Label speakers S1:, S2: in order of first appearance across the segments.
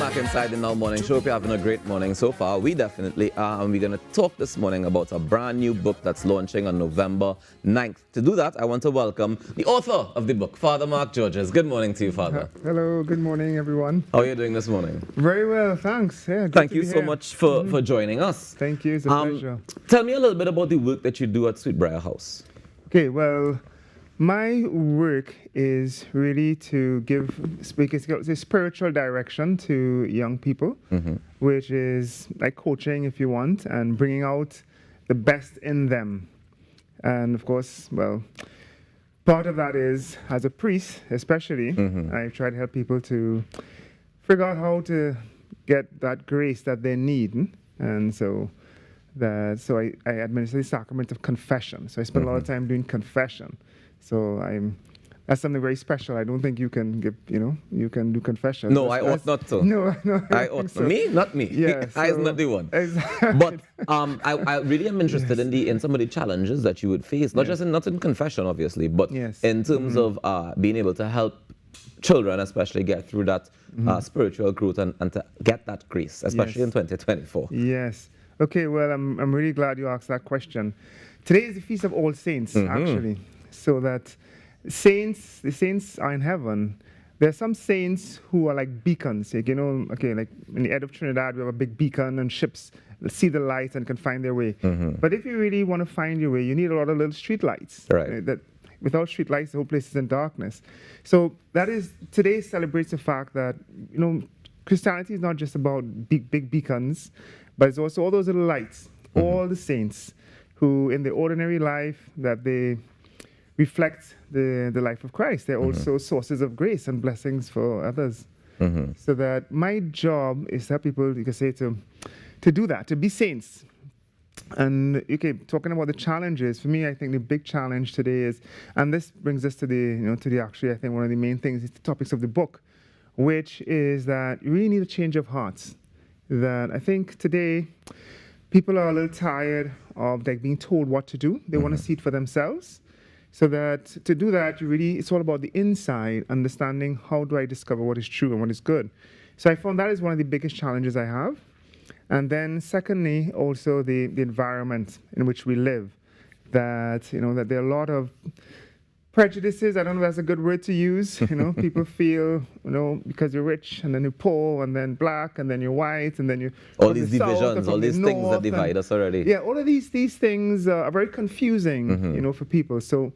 S1: back inside the Now Morning Show. Hope you're having a great morning so far. We definitely are. And we're going to talk this morning about a brand new book that's launching on November 9th. To do that, I want to welcome the author of the book, Father Mark Georges. Good morning to you, Father.
S2: Hello, good morning, everyone.
S1: How are you doing this morning?
S2: Very well, thanks. Yeah,
S1: Thank you so much for joining us.
S2: Thank you, it's a pleasure.
S1: Tell me a little bit about the work that you do at Sweetbriar House.
S2: Okay, well, my work is really to give a spiritual direction to young people, which is like coaching, if you want, and bringing out the best in them. And of course, well, part of that is, as a priest especially, I try to help people to figure out how to get that grace that they need. And so I administer the sacrament of confession. So I spend a lot of time doing confession. So that's something very special. I don't think you can you can do confession.
S1: No, I ought not to.
S2: No,
S1: I ought to.
S2: so.
S1: Me? Not me.
S2: Yeah,
S1: I is not the one.
S2: Exactly.
S1: But I really am interested in some of the challenges that you would face, not just not in confession, obviously, but in terms of being able to help children, especially get through that spiritual growth and to get that grace, especially in 2024.
S2: Yes. Okay, well, I'm really glad you asked that question. Today is the Feast of All Saints, actually. So that the saints are in heaven. There are some saints who are like beacons. Like, like in the Head of Trinidad, we have a big beacon and ships see the light and can find their way. But if you really want to find your way, you need a lot of little street lights.
S1: Right.
S2: That without street lights, the whole place is in darkness. So today celebrates the fact that, Christianity is not just about big beacons, but it's also all those little lights, all the saints who in the ordinary life that they reflect the life of Christ. They're also sources of grace and blessings for others. So that my job is to help people, you can say, to do that, to be saints. And talking about the challenges, for me, I think the big challenge today is, and this brings us to the actually, I think one of the main things is the topics of the book, which is that you really need a change of hearts. That I think today, people are a little tired of being told what to do. They want to see it for themselves. So that to do that, it's all about the inside, understanding how do I discover what is true and what is good. So I found that is one of the biggest challenges I have. And then secondly, also the environment in which we live. That, that there are a lot of prejudices. I don't know if that's a good word to use. People feel, because you're rich and then you're poor and then black and then you're white and then you
S1: all these divisions, all these things that divide us already.
S2: Yeah, all of these things are very confusing, for people. So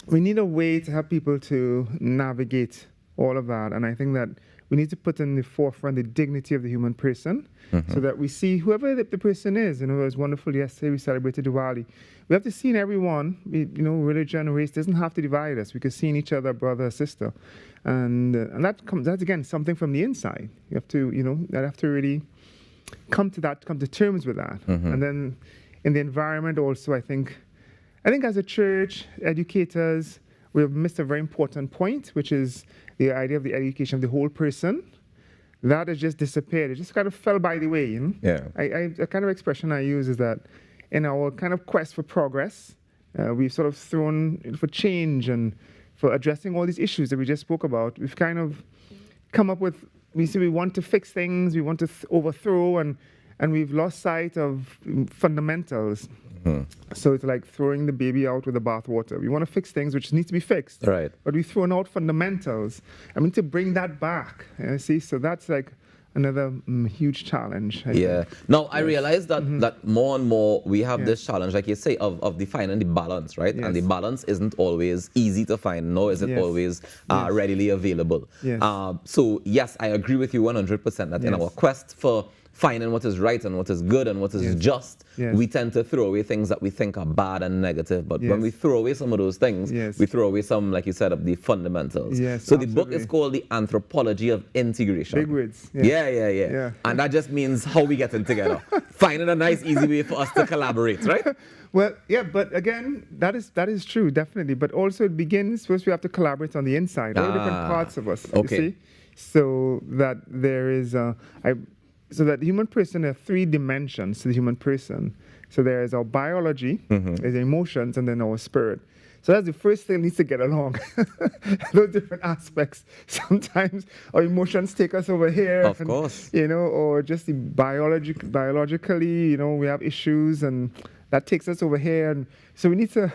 S2: we need a way to help people to navigate all of that. And I think that we need to put in the forefront the dignity of the human person so that we see whoever the person is. It was wonderful yesterday we celebrated Diwali. We have to see in everyone, religion, race doesn't have to divide us. We can see in each other, brother, sister. And that's again something from the inside. You have to, have to really come to terms with that. And then in the environment also, I think as a church, educators, we have missed a very important point, which is the idea of the education of the whole person. That has just disappeared. It just kind of fell by the way.
S1: Yeah.
S2: The kind of expression I use is that in our kind of quest for progress, we've sort of thrown for change and for addressing all these issues that we just spoke about. We've kind of come up with, we want to fix things, we want to overthrow, and we've lost sight of fundamentals. So it's like throwing the baby out with the bathwater. We want to fix things which need to be fixed.
S1: Right.
S2: But we've thrown out fundamentals. I mean, to bring that back. See, so that's like another huge challenge. I think.
S1: Now, I realize that more and more we have this challenge, like you say, of defining the balance, right? And the balance isn't always easy to find, nor is it always readily available. So, yes, I agree with you 100% that in our quest for finding what is right and what is good and what is just, we tend to throw away things that we think are bad and negative. But when we throw away some of those things, we throw away some, like you said, of the fundamentals. So the book is called The Anthropology of Integration.
S2: Big words.
S1: Yeah. And that just means how we get in together. Finding a nice, easy way for us to collaborate, right?
S2: Well, but again, that is true, definitely. But also it begins, first we have to collaborate on the inside, all different parts of us, you see? So that there is, so that the human person, there are 3 dimensions to the human person. So there is our biology, there's emotions, and then our spirit. So that's the first thing that needs to get along. Those different aspects. Sometimes our emotions take us over here.
S1: Of course.
S2: You know, or just the biologically, you know, we have issues and that takes us over here. And so we need to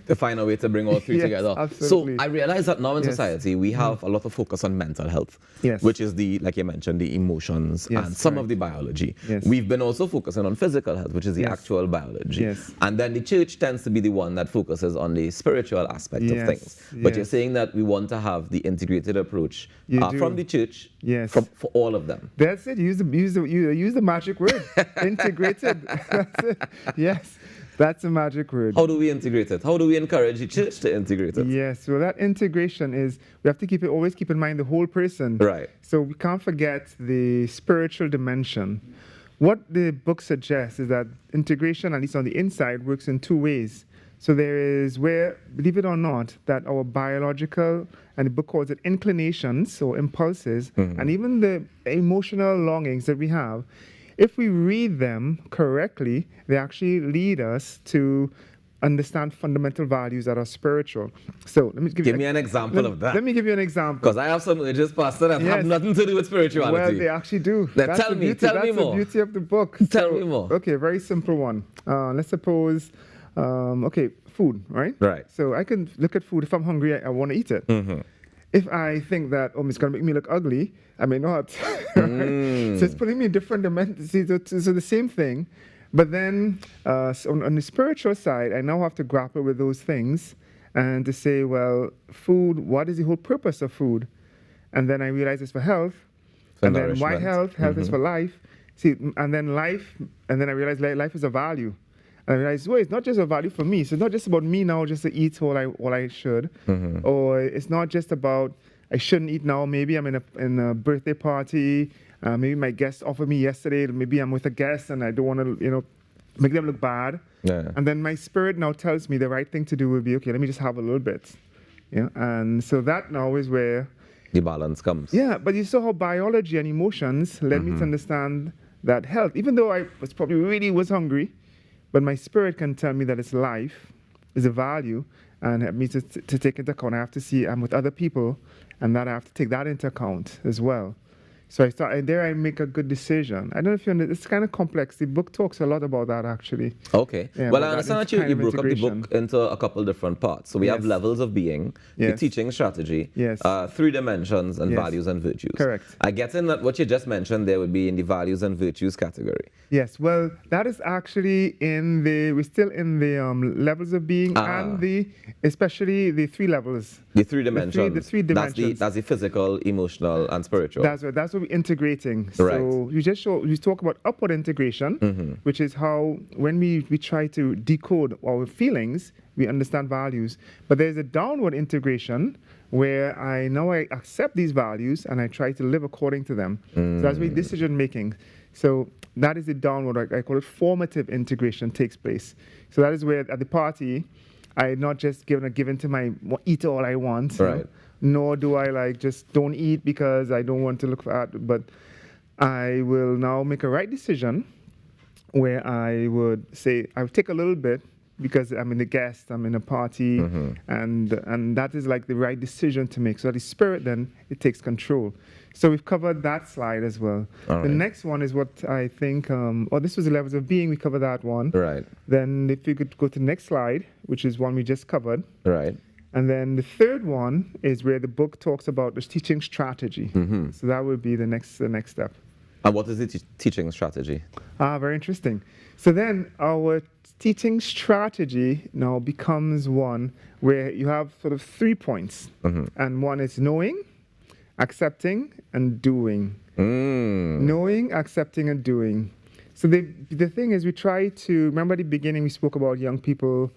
S1: to find a way to bring all three
S2: yes,
S1: together.
S2: Absolutely.
S1: So I realize that now in
S2: yes.
S1: society, we have a lot of focus on mental health,
S2: yes.
S1: which is the, like you mentioned, the emotions
S2: yes,
S1: and some
S2: right.
S1: of the biology.
S2: Yes.
S1: We've been also focusing on physical health, which is the
S2: yes.
S1: actual biology.
S2: Yes.
S1: And then the church tends to be the one that focuses on the spiritual aspect
S2: yes.
S1: of things. But you're saying that we want to have the integrated approach from the church
S2: yes.
S1: for all of them.
S2: That's it. Use the magic word. Integrated. That's it. Yes. That's a magic word.
S1: How do we integrate it? How do we encourage the church to integrate it?
S2: Yes, well, that integration is, we have to always keep in mind the whole person.
S1: Right.
S2: So we can't forget the spiritual dimension. What the book suggests is that integration, at least on the inside, works in two ways. So there is where, believe it or not, that our biological, and the book calls it inclinations or impulses, and even the emotional longings that we have, if we read them correctly, they actually lead us to understand fundamental values that are spiritual. So let me give
S1: me an example of that.
S2: Let me give you an example.
S1: Because I have some urges, Pastor, that have nothing to do with spirituality.
S2: Well, they actually do.
S1: Then tell me more.
S2: That's the beauty of the book.
S1: Tell me more.
S2: Okay, very simple one. Let's suppose, okay, food, right?
S1: Right.
S2: So I can look at food. If I'm hungry, I want to eat it. If I think that, it's going to make me look ugly, I may not. Right? So it's putting me in different dimensions. So the same thing. But then so on the spiritual side, I now have to grapple with those things and to say, well, food, what is the whole purpose of food? And then I realize it's for health. And then why health? Health is for life. See, and then life, and then I realize life is a value. And I realized, well, it's not just a value for me. So it's not just about me now just to eat all I should. Or it's not just about, I shouldn't eat now. Maybe I'm in a birthday party. Maybe my guest offered me yesterday. Maybe I'm with a guest and I don't want to, make them look bad.
S1: Yeah.
S2: And then my spirit now tells me the right thing to do would be, okay, let me just have a little bit. Yeah. And so that now is where
S1: the balance comes.
S2: Yeah, but you saw how biology and emotions led me to understand that health, even though I really was hungry, but my spirit can tell me that it's life, is a value, and it means to take into account. I have to see I'm with other people, and that I have to take that into account as well. So I start, and there I make a good decision. I don't know if you understand, it's kind of complex. The book talks a lot about that, actually.
S1: Okay.
S2: Yeah,
S1: well, I understand that you broke up the book into a couple different parts. So we have levels of being, the teaching strategy, 3 dimensions, and values and virtues.
S2: Correct.
S1: I get in that what you just mentioned there would be in the values and virtues category.
S2: Yes, well, that is actually we're still in the levels of being and especially the 3 levels.
S1: The 3 dimensions.
S2: The 3 dimensions.
S1: That's the physical, emotional, and spiritual.
S2: That's what we're integrating. So we talk about upward integration, which is how when we try to decode our feelings, we understand values. But there's a downward integration where I accept these values and I try to live according to them. So that's where decision making. So that is the downward, I call it formative integration takes place. So that is where at the party, I'm not just given to my eat all I want.
S1: Right.
S2: Nor do I just don't eat because I don't want to look fat, but I will now make a right decision where I would say I would take a little bit because I'm in a guest, I'm in a party, and that is like the right decision to make. So the spirit then, it takes control. So we've covered that slide as well. The next one is what I think, this was the levels of being, we covered that one.
S1: Right.
S2: Then if you could go to the next slide, which is one we just covered.
S1: Right.
S2: And then the third one is where the book talks about the teaching strategy. So that would be the next step.
S1: And what is the teaching strategy?
S2: Very interesting. So then our teaching strategy now becomes one where you have sort of 3 points. And one is knowing, accepting, and doing. Knowing, accepting, and doing. So the thing is, we try to, remember at the beginning we spoke about young people,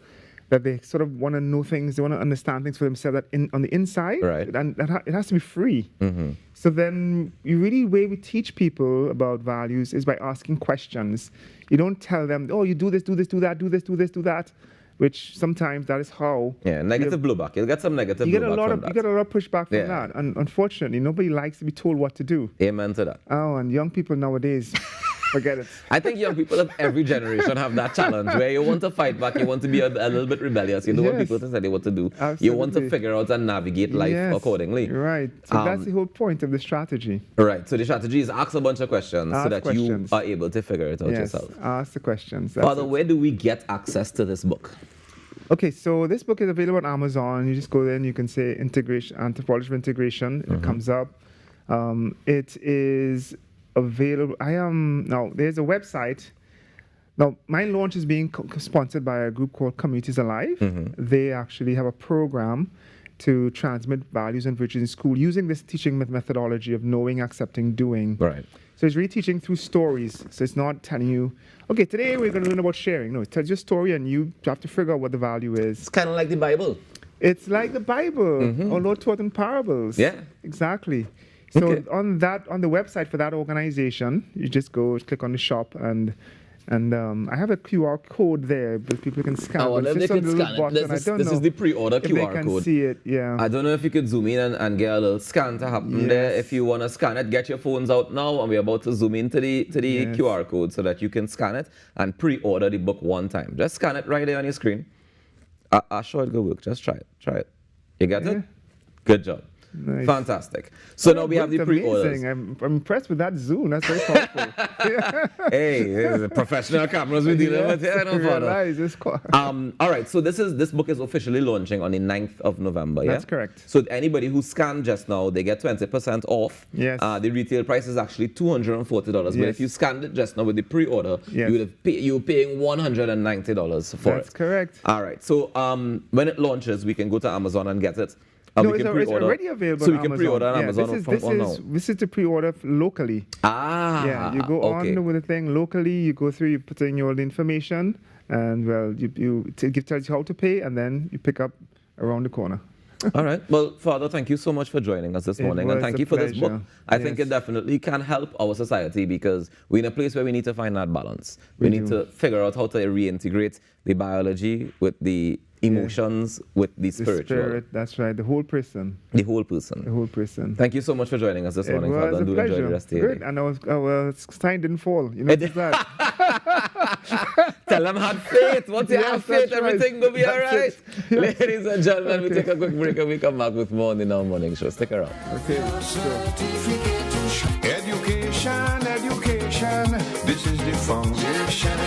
S2: that they sort of want to know things, they want to understand things for themselves on the inside, and it has to be free. So then the way we teach people about values is by asking questions. You don't tell them, oh, you do this, do this, do that, do this, do this, do that, which sometimes that is how.
S1: Yeah, negative blowback. You'll get some negative blowback from that.
S2: You get a lot of pushback from that. And unfortunately, nobody likes to be told what to do.
S1: Amen to that.
S2: Oh, and young people nowadays, Forget it.
S1: I think young people of every generation have that challenge where you want to fight back, you want to be a little bit rebellious, you don't want people to tell you what to do.
S2: Absolutely.
S1: You want to figure out and navigate life accordingly.
S2: Right. So that's the whole point of the strategy.
S1: Right. So the strategy is ask a bunch of questions so that you are able to figure it out yourself.
S2: Ask the questions.
S1: Father, where do we get access to this book?
S2: Okay, so this book is available on Amazon. You just go there and you can say integration, anthropology of integration. It comes up. It is available. There's a website. Now, my launch is being sponsored by a group called Communities Alive. They actually have a program to transmit values and virtues in school using this teaching methodology of knowing, accepting, doing.
S1: Right.
S2: So it's really teaching through stories. So it's not telling you, okay, today we're going to learn about sharing. No, it tells you a story and you have to figure out what the value is.
S1: It's kind of like the Bible.
S2: It's like the Bible, although taught in parables.
S1: Yeah.
S2: Exactly. So on the website for that organization, you just go click on the shop and I have a QR code there, but people can scan it.
S1: They can scan it. This is the pre-order QR
S2: code. They can see it, yeah.
S1: I don't know if you could zoom in and get a little scan to happen there. If you want to scan it, get your phones out now, and we're about to zoom into the QR code so that you can scan it and pre-order the book one time. Just scan it right there on your screen. I'll show it go work. Just try it. You get it? Good job.
S2: Nice.
S1: Fantastic. So now we have the pre-orders.
S2: I'm impressed with that zoom. That's very powerful.
S1: Hey, professional cameras we're dealing with here. All right. So this book is officially launching on the 9th of November.
S2: That's correct.
S1: So anybody who scanned just now, they get 20% off.
S2: Yes.
S1: The retail price is actually $240. But if you scanned it just now with the pre-order, you're paying $190 for it.
S2: That's correct.
S1: All right. So when it launches, we can go to Amazon and get it.
S2: No, it's already available.
S1: So we can pre-order on Amazon
S2: this is to pre-order locally. Yeah, you go on with the thing locally. You go through, you put in all the information, and it tells you how to pay, and then you pick up around the corner.
S1: All right. Well, Father, thank you so much for joining us this morning, and thank you for this book. I think it definitely can help our society because we're in a place where we need to find that balance. We need to figure out how to reintegrate the biology with the emotions, with the spiritual.
S2: Spirit, that's right. The whole person.
S1: The whole person.
S2: The whole person.
S1: Thank you so much for joining us this morning, Father.
S2: And do enjoy the rest of your day. And our sign didn't fall. You know that.
S1: Tell them have faith. Once you have faith, everything will be all right. Ladies and gentlemen, we take a quick break and we come back with more on the Now Morning Show. Stick around.
S2: Okay.
S3: Education, this is the foundation.